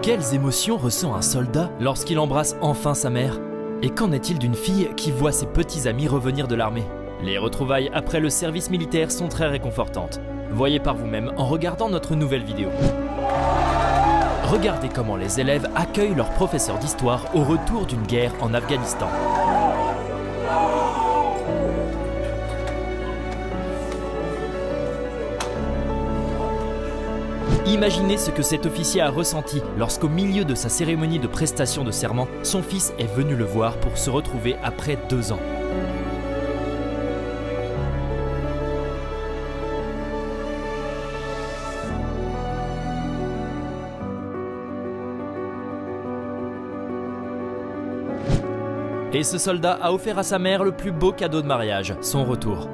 Quelles émotions ressent un soldat lorsqu'il embrasse enfin sa mère? Et qu'en est-il d'une fille qui voit ses petits amis revenir de l'armée? Les retrouvailles après le service militaire sont très réconfortantes. Voyez par vous-même en regardant notre nouvelle vidéo. Regardez comment les élèves accueillent leur professeur d'histoire au retour d'une guerre en Afghanistan. Imaginez ce que cet officier a ressenti lorsqu'au milieu de sa cérémonie de prestation de serment, son fils est venu le voir pour se retrouver après 2 ans. Et ce soldat a offert à sa mère le plus beau cadeau de mariage, son retour.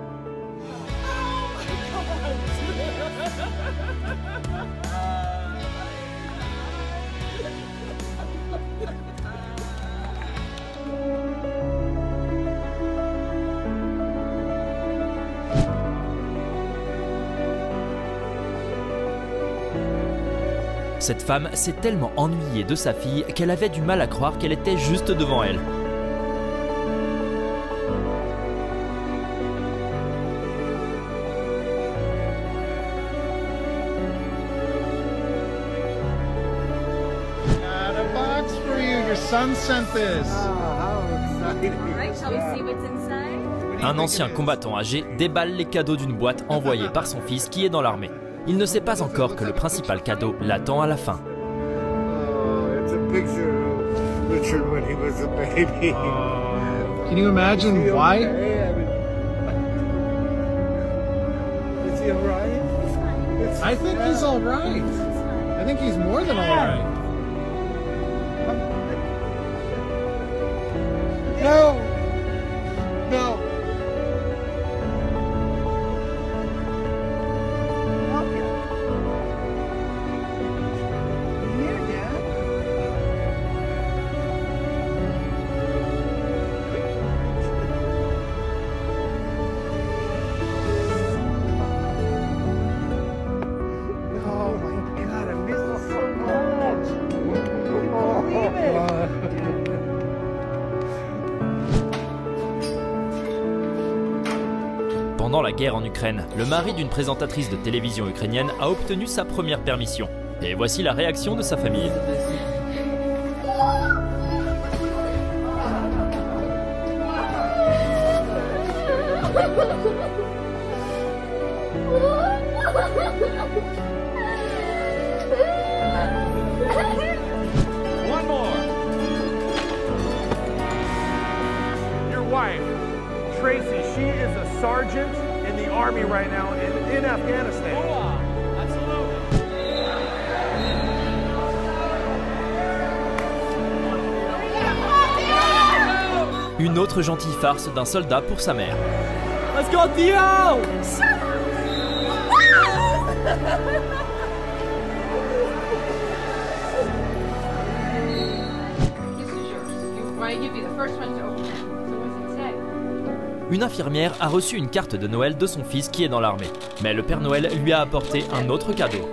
Cette femme s'est tellement ennuyée de sa fille qu'elle avait du mal à croire qu'elle était juste devant elle. Un ancien combattant âgé déballe les cadeaux d'une boîte envoyée par son fils qui est dans l'armée. Il ne sait pas encore que le principal cadeau l'attend à la fin. Can you imagine why? Is he alright? I think he's all right. I think he's more than all right. No! No! Pendant la guerre en Ukraine, le mari d'une présentatrice de télévision ukrainienne a obtenu sa première permission. Et voici la réaction de sa famille. One more. Your wife, Tracy, she is a sergeant in the army right now in Afghanistan. Une autre gentille farce d'un soldat pour sa mère. Let's go, Theo! Une infirmière a reçu une carte de Noël de son fils qui est dans l'armée. Mais le Père Noël lui a apporté un autre cadeau.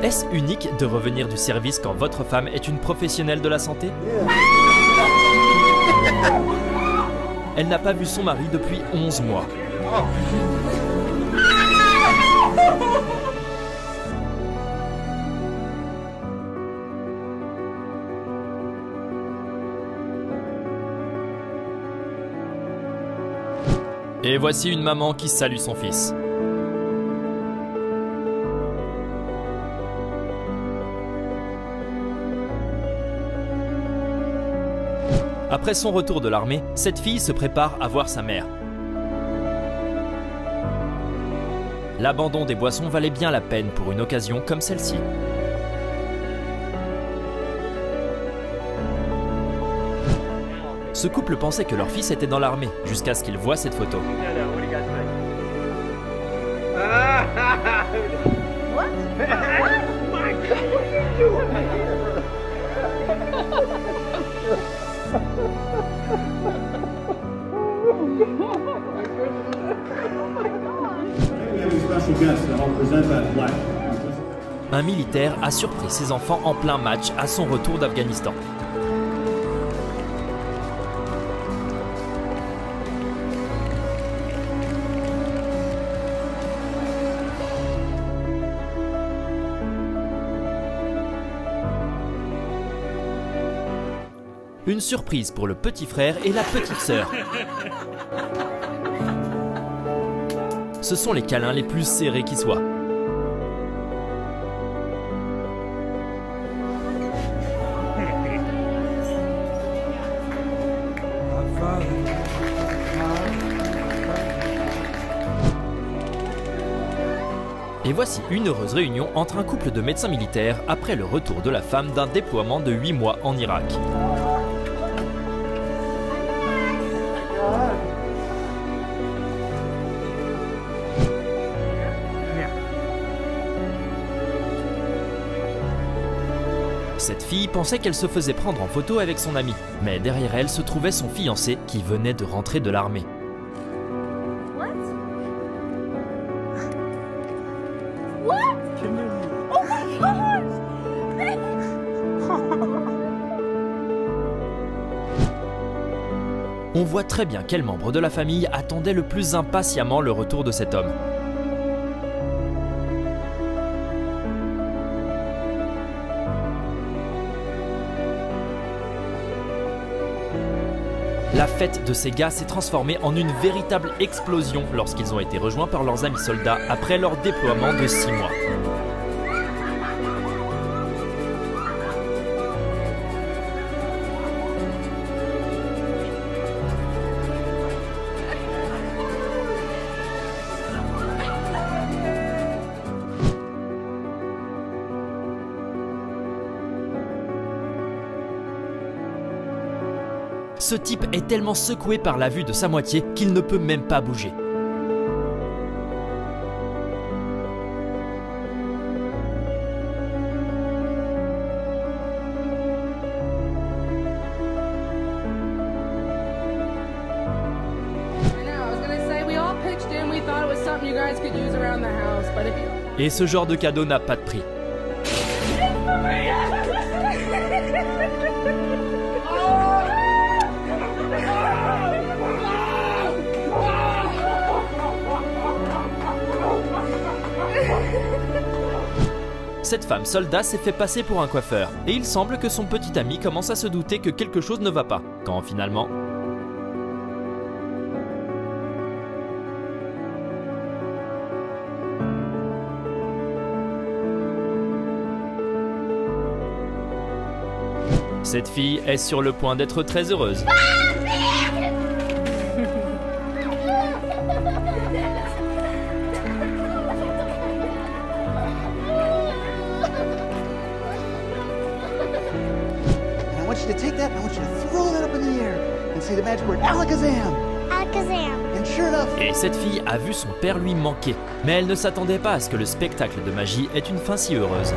Est-ce unique de revenir du service quand votre femme est une professionnelle de la santé? Elle n'a pas vu son mari depuis 11 mois. Et voici une maman qui salue son fils. Après son retour de l'armée, cette fille se prépare à voir sa mère. L'abandon des boissons valait bien la peine pour une occasion comme celle-ci. Ce couple pensait que leur fils était dans l'armée, jusqu'à ce qu'ils voient cette photo. Un militaire a surpris ses enfants en plein match à son retour d'Afghanistan. Une surprise pour le petit frère et la petite sœur. Ce sont les câlins les plus serrés qui soient. Et voici une heureuse réunion entre un couple de médecins militaires après le retour de la femme d'un déploiement de 8 mois en Irak. Cette fille pensait qu'elle se faisait prendre en photo avec son ami, mais derrière elle se trouvait son fiancé qui venait de rentrer de l'armée. On voit très bien quel membre de la famille attendait le plus impatiemment le retour de cet homme. La fête de ces gars s'est transformée en une véritable explosion lorsqu'ils ont été rejoints par leurs amis soldats après leur déploiement de 6 mois. Ce type est tellement secoué par la vue de sa moitié qu'il ne peut même pas bouger. Et ce genre de cadeau n'a pas de prix. Cette femme soldat s'est fait passer pour un coiffeur, et il semble que son petit ami commence à se douter que quelque chose ne va pas, quand finalement... Cette fille est sur le point d'être très heureuse. To take that, and I want you to throw that up in the air and say the magic word Alakazam. Alakazam. And sure enough. Et cette fille a vu son père lui manquer, mais elle ne s'attendait pas à ce que le spectacle de magie ait une fin si heureuse.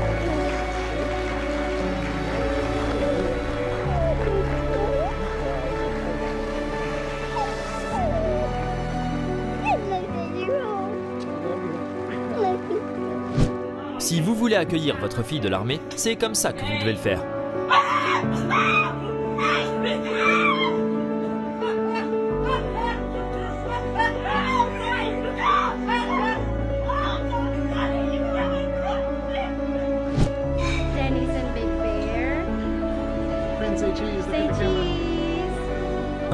Si vous voulez accueillir votre fille de l'armée, c'est comme ça que vous devez le faire.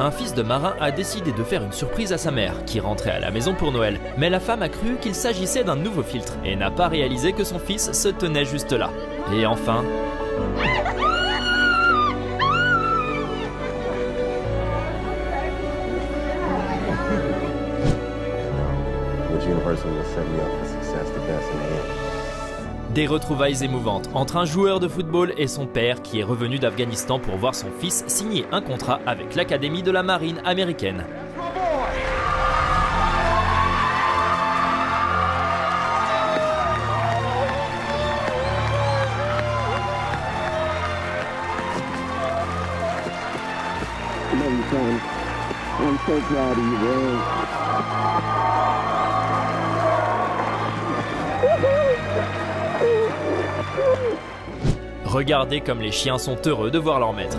Un fils de marin a décidé de faire une surprise à sa mère, qui rentrait à la maison pour Noël. Mais la femme a cru qu'il s'agissait d'un nouveau filtre, et n'a pas réalisé que son fils se tenait juste là. Et enfin... Which university will set me up for success the best in the end? Des retrouvailles émouvantes entre un joueur de football et son père qui est revenu d'Afghanistan pour voir son fils signer un contrat avec l'Académie de la Marine américaine. I'm so proud of you, bro. Regardez comme les chiens sont heureux de voir leur maître.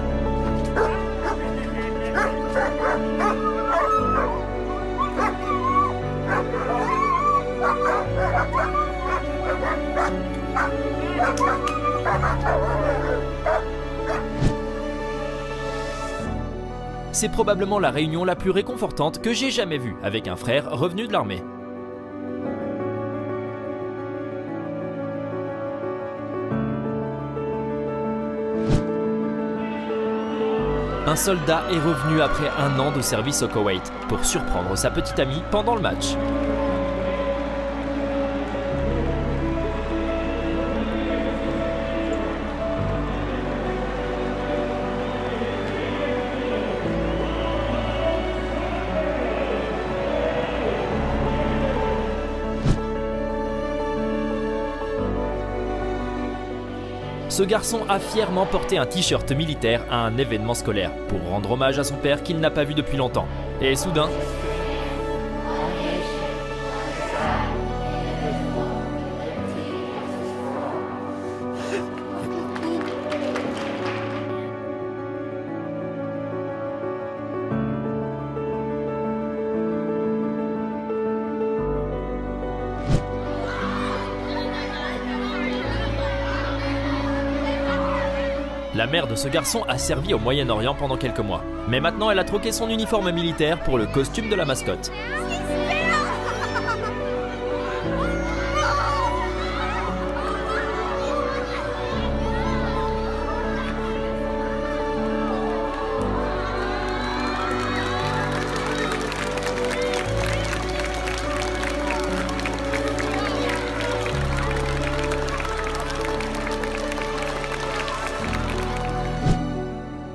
C'est probablement la réunion la plus réconfortante que j'ai jamais vue avec un frère revenu de l'armée. Un soldat est revenu après un an de service au Koweït pour surprendre sa petite amie pendant le match. Ce garçon a fièrement porté un t-shirt militaire à un événement scolaire pour rendre hommage à son père qu'il n'a pas vu depuis longtemps. Et soudain, la mère de ce garçon a servi au Moyen-Orient pendant quelques mois. Mais maintenant, elle a troqué son uniforme militaire pour le costume de la mascotte.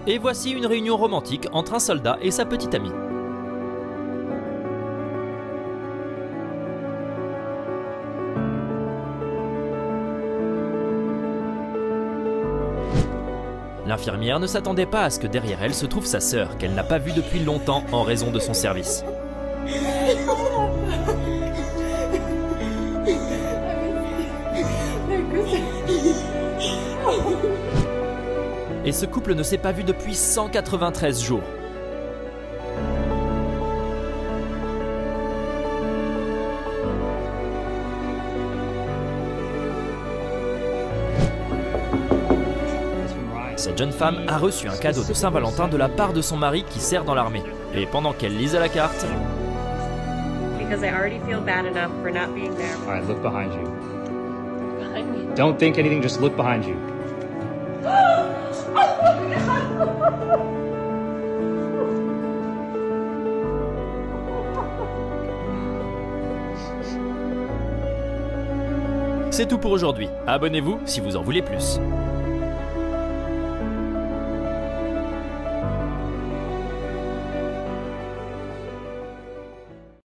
Et voici une réunion romantique entre un soldat et sa petite amie. L'infirmière ne s'attendait pas à ce que derrière elle se trouve sa sœur, qu'elle n'a pas vue depuis longtemps en raison de son service. Et ce couple ne s'est pas vu depuis 193 jours. Cette jeune femme a reçu un cadeau de Saint-Valentin de la part de son mari qui sert dans l'armée. Et pendant qu'elle lisait la carte... Because I already feel bad enough for not being there. All right, look behind you. Behind me? Don't think anything, just look behind you. C'est tout pour aujourd'hui. Abonnez-vous si vous en voulez plus.